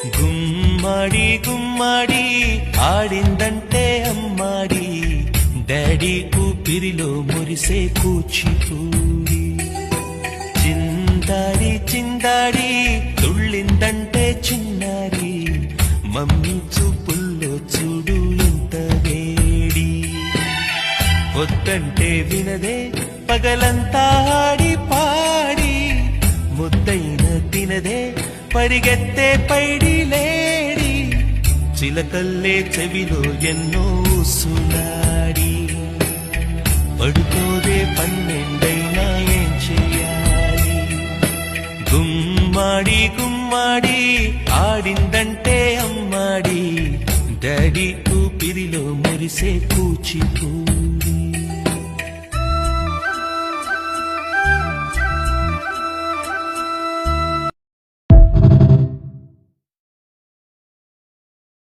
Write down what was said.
గుమ్మడి గుమ్మడి ఆడిందంటే అమ్మాడి, daddy ఊపిరిలో మురిసే కూచిపూడి. చిందాడి చిందాడి తుళ్ళిందంటే చిన్నారి, మమ్మీ చూపుల్లో చూడు ఎంత వేడి. వద్దంటే వినదే పగలంతా ఆడి పాడి, ముద్దైన తినదే పరిగెత్తే పైడి లేడి. చిలకల్లే చెవిలో ఎన్నో సునాడి, పడుకోదే పన్నెండైనా ఏం చెయ్యాలి. గుమ్మాడి గుమ్మాడి ఆడిందంటే అమ్మాడి, డాడీ ఊపిరిలో మురిసే కూచిపూడి.